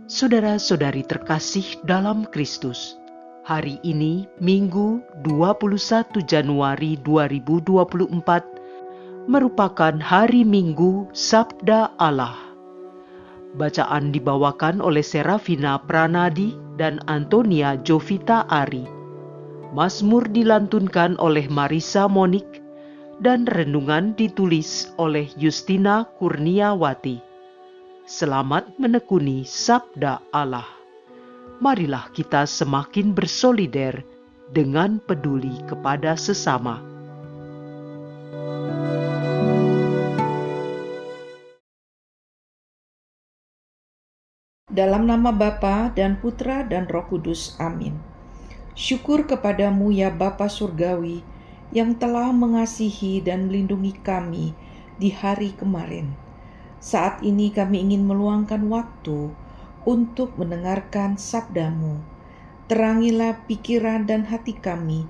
Saudara-saudari terkasih dalam Kristus, hari ini Minggu 21 Januari 2024 merupakan hari Minggu Sabda Allah. Bacaan dibawakan oleh Serafina Pranadi dan Antonia Jovita Ari. Mazmur dilantunkan oleh Marisa Monik dan renungan ditulis oleh Justina Kurniawati. Selamat menekuni Sabda Allah. Marilah kita semakin bersolider dengan peduli kepada sesama. Dalam nama Bapa dan Putra dan Roh Kudus. Amin. Syukur kepadamu ya Bapa Surgawi yang telah mengasihi dan melindungi kami di hari kemarin. Saat ini kami ingin meluangkan waktu untuk mendengarkan sabdamu. Terangilah pikiran dan hati kami,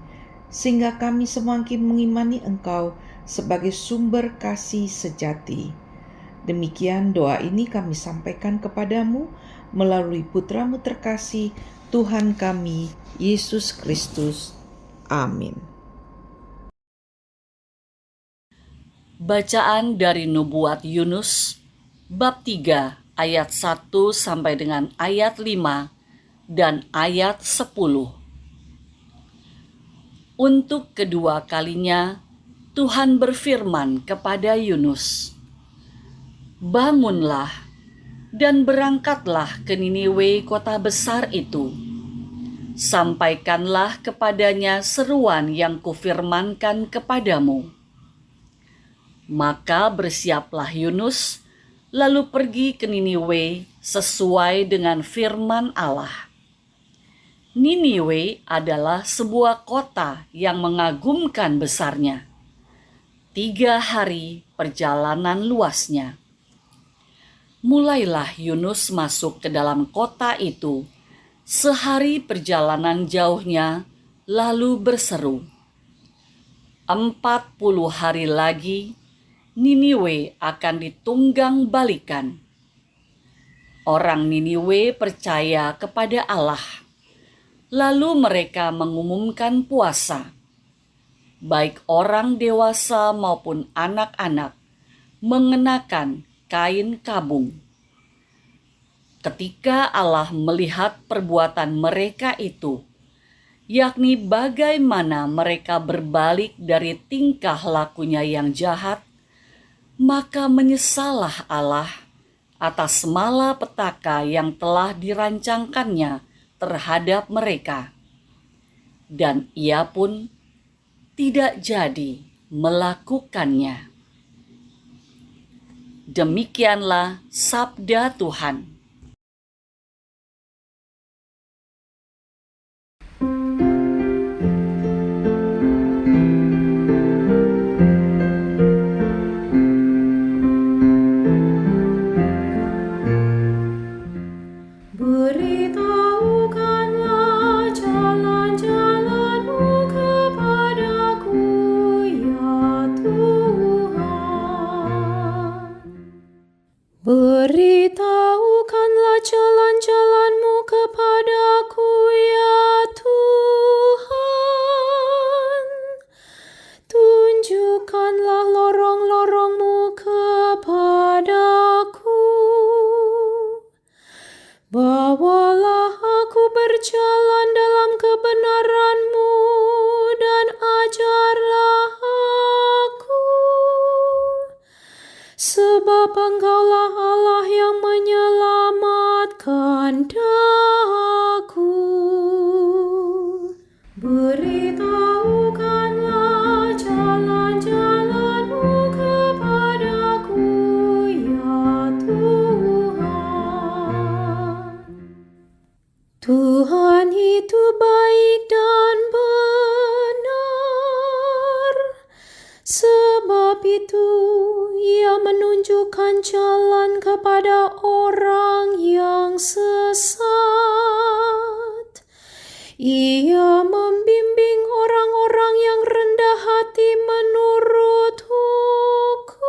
sehingga kami semakin mengimani Engkau sebagai sumber kasih sejati. Demikian doa ini kami sampaikan kepadamu melalui Putramu terkasih, Tuhan kami, Yesus Kristus. Amin. Bacaan dari Nubuat Yunus, bab 3, ayat 1 sampai dengan ayat 5 dan ayat 10. Untuk kedua kalinya, Tuhan berfirman kepada Yunus, "Bangunlah dan berangkatlah ke Niniwe, kota besar itu. Sampaikanlah kepadanya seruan yang kufirmankan kepadamu." Maka bersiaplah Yunus, lalu pergi ke Niniwe sesuai dengan firman Allah. Niniwe adalah sebuah kota yang mengagumkan besarnya. 3 hari perjalanan luasnya. Mulailah Yunus masuk ke dalam kota itu, sehari perjalanan jauhnya, lalu berseru, 40 hari lagi Niniwe akan ditunggang balikan. Orang Niniwe percaya kepada Allah. Lalu mereka mengumumkan puasa. Baik orang dewasa maupun anak-anak mengenakan kain kabung. Ketika Allah melihat perbuatan mereka itu, yakni bagaimana mereka berbalik dari tingkah lakunya yang jahat, maka menyesallah Allah atas malapetaka yang telah dirancangkannya terhadap mereka. Dan ia pun tidak jadi melakukannya. Demikianlah sabda Tuhan. Beritahukanlah jalan-jalan-Mu kepadaku, ya Tuhan. Beritahukanlah jalan-jalan-Mu kepadaku, ya Tuhan. Tunjukkanlah lorong-lorong-Mu kepadaku. Bawalah aku berjalan dalam kebenaran-Mu dan ajarlah aku. Sebab Engkaulah Allah yang menyelamatkan daku. Beritahukanlah jalan-jalan-Mu kepadaku, ya Tuhan. Tuhan itu baik dan benar, sebab itu Ia menunjukkan jalan kepada orang yang sesat. Ia membimbing orang-orang yang rendah hati menurut hukum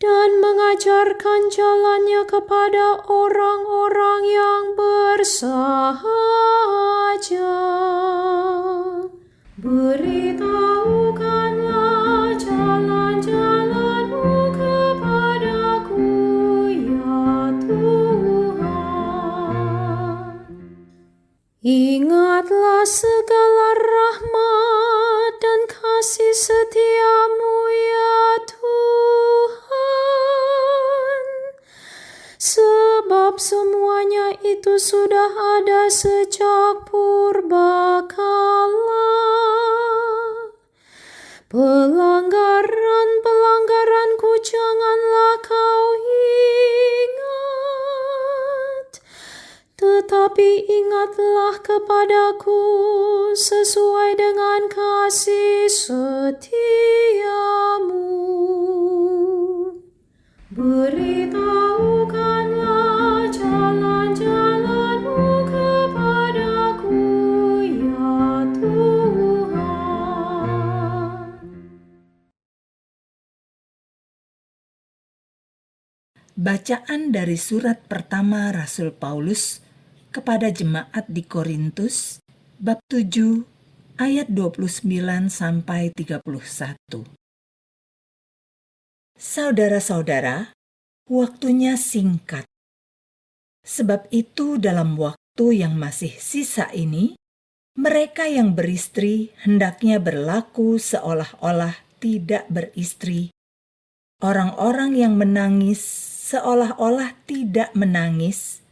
dan mengajar mengajarkan jalannya kepada orang-orang yang bersahaja. Beritahukanlah jalan-jalan-Mu kepadaku, ya Tuhan. Ingatlah segala rahmat dan kasih setia-Mu, ya Tuhan. Sebab semuanya itu sudah ada sejak purbakala. Pelanggaran-pelanggaranku janganlah Kau ingat, tetapi ingatlah kepadaku sesuai dengan kasih setia-Mu. Beritahukanlah jalan-jalan-Mu kepadaku, ya Tuhan. Bacaan dari surat pertama Rasul Paulus kepada jemaat di Korintus, bab 7, ayat 29 sampai 31. Saudara-saudara, waktunya singkat. Sebab itu dalam waktu yang masih sisa ini, mereka yang beristri hendaknya berlaku seolah-olah tidak beristri. Orang-orang yang menangis seolah-olah tidak menangis.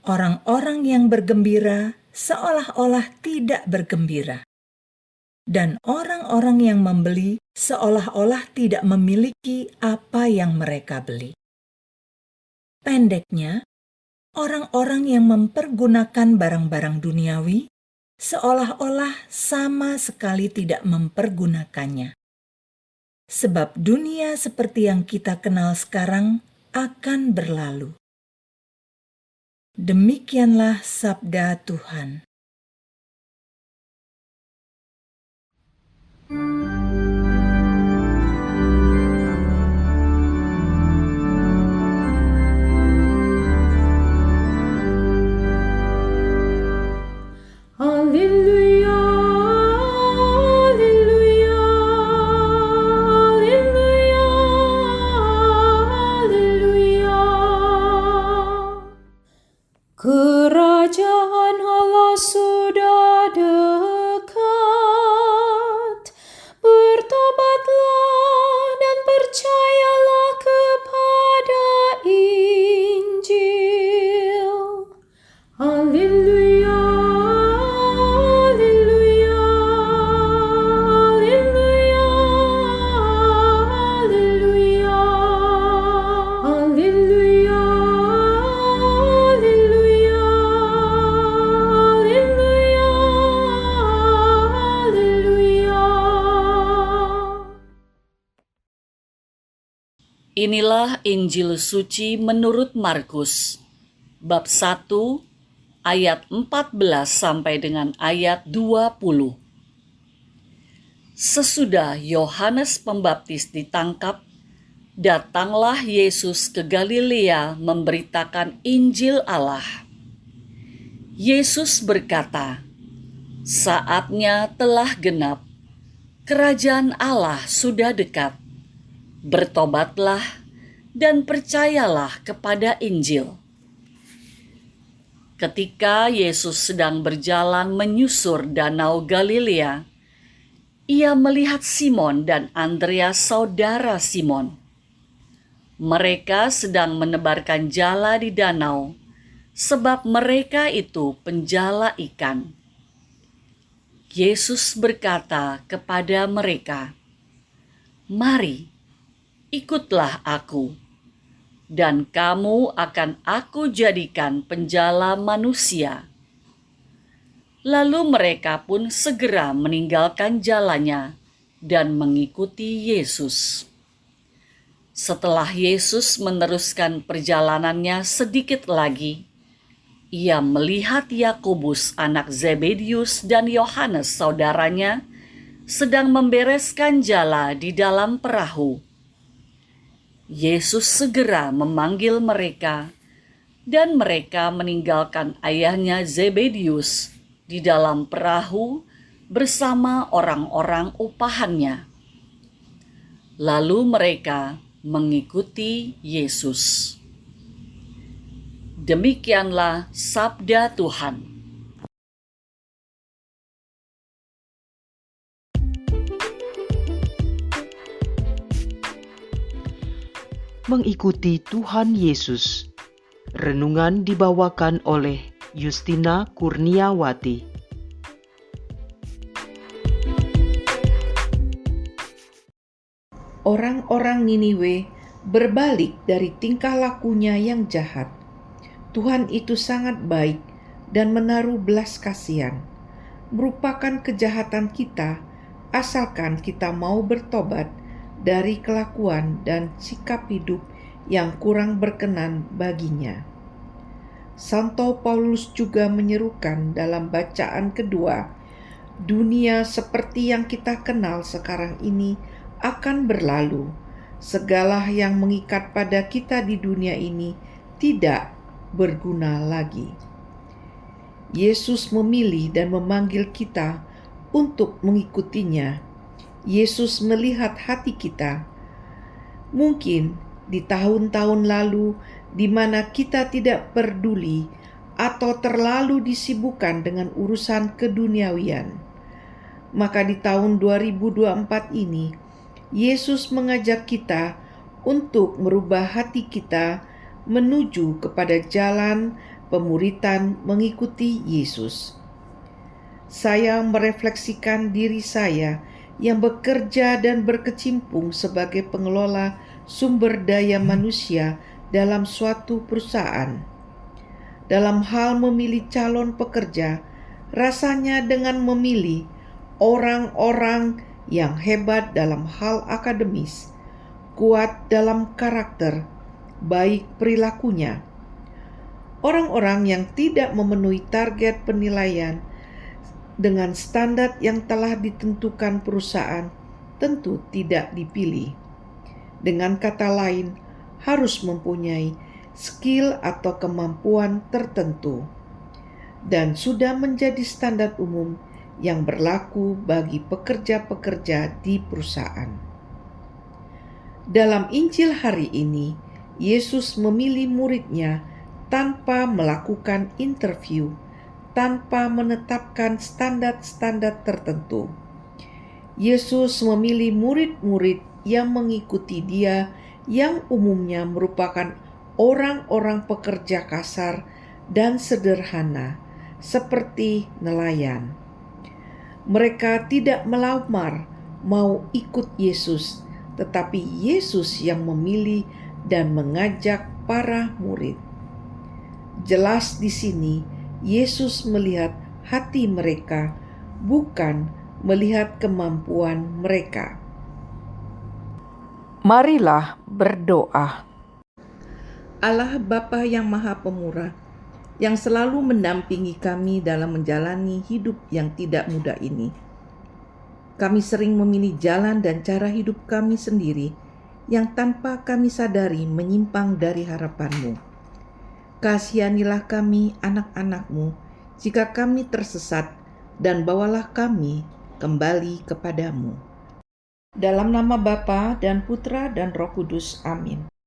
Orang-orang yang bergembira seolah-olah tidak bergembira. Dan orang-orang yang membeli seolah-olah tidak memiliki apa yang mereka beli. Pendeknya, orang-orang yang mempergunakan barang-barang duniawi seolah-olah sama sekali tidak mempergunakannya. Sebab dunia seperti yang kita kenal sekarang akan berlalu. Demikianlah sabda Tuhan. Haleluya, haleluya, haleluya, haleluya. Kerajaan Allah sudah dekat. Bertobatlah dan percayalah kepada Injil. Haleluya. Inilah Injil suci menurut Markus, bab 1, ayat 14 sampai dengan ayat 20. Sesudah Yohanes Pembaptis ditangkap, datanglah Yesus ke Galilea memberitakan Injil Allah. Yesus berkata, "Saatnya telah genap, kerajaan Allah sudah dekat. Bertobatlah dan percayalah kepada Injil." Ketika Yesus sedang berjalan menyusur danau Galilea, Ia melihat Simon dan Andreas saudara Simon. Mereka sedang menebarkan jala di danau, sebab mereka itu penjala ikan. Yesus berkata kepada mereka, "Mari, ikutlah aku, dan kamu akan aku jadikan penjala manusia." Lalu mereka pun segera meninggalkan jalannya dan mengikuti Yesus. Setelah Yesus meneruskan perjalanannya sedikit lagi, Ia melihat Yakobus anak Zebedius dan Yohanes saudaranya sedang membereskan jala di dalam perahu. Yesus segera memanggil mereka, dan mereka meninggalkan ayahnya Zebedius di dalam perahu bersama orang-orang upahannya. Lalu mereka mengikuti Yesus. Demikianlah sabda Tuhan. Mengikuti Tuhan Yesus. Renungan dibawakan oleh Justina Kurniawati. Orang-orang Niniwe berbalik dari tingkah lakunya yang jahat. Tuhan itu sangat baik dan menaruh belas kasihan. Merupakan kejahatan kita, asalkan kita mau bertobat dari kelakuan dan sikap hidup yang kurang berkenan baginya. Santo Paulus juga menyerukan dalam bacaan kedua, dunia seperti yang kita kenal sekarang ini akan berlalu. Segala yang mengikat pada kita di dunia ini tidak berguna lagi. Yesus memilih dan memanggil kita untuk mengikutinya. Yesus melihat hati kita. Mungkin di tahun-tahun lalu di mana kita tidak peduli atau terlalu disibukkan dengan urusan keduniawian. Maka di tahun 2024 ini, Yesus mengajak kita untuk merubah hati kita menuju kepada jalan pemuritan mengikuti Yesus. Saya merefleksikan diri saya yang bekerja dan berkecimpung sebagai pengelola sumber daya manusia dalam suatu perusahaan. Dalam hal memilih calon pekerja, rasanya dengan memilih orang-orang yang hebat dalam hal akademis, kuat dalam karakter, baik perilakunya. Orang-orang yang tidak memenuhi target penilaian dengan standar yang telah ditentukan perusahaan tentu tidak dipilih. Dengan kata lain, harus mempunyai skill atau kemampuan tertentu dan sudah menjadi standar umum yang berlaku bagi pekerja-pekerja di perusahaan. Dalam Injil hari ini, Yesus memilih muridnya tanpa melakukan interview, tanpa menetapkan standar-standar tertentu. Yesus memilih murid-murid yang mengikuti Dia, yang umumnya merupakan orang-orang pekerja kasar dan sederhana, seperti nelayan. Mereka tidak melamar mau ikut Yesus, tetapi Yesus yang memilih dan mengajak para murid. Jelas di sini, Yesus melihat hati mereka, bukan melihat kemampuan mereka. Marilah berdoa. Allah Bapa yang Maha Pemurah, yang selalu mendampingi kami dalam menjalani hidup yang tidak mudah ini. Kami sering memilih jalan dan cara hidup kami sendiri yang tanpa kami sadari menyimpang dari harapan-Mu. Kasihanilah kami anak-anak-Mu jika kami tersesat, dan bawalah kami kembali kepadamu. Dalam nama Bapa dan Putra dan Roh Kudus. Amin.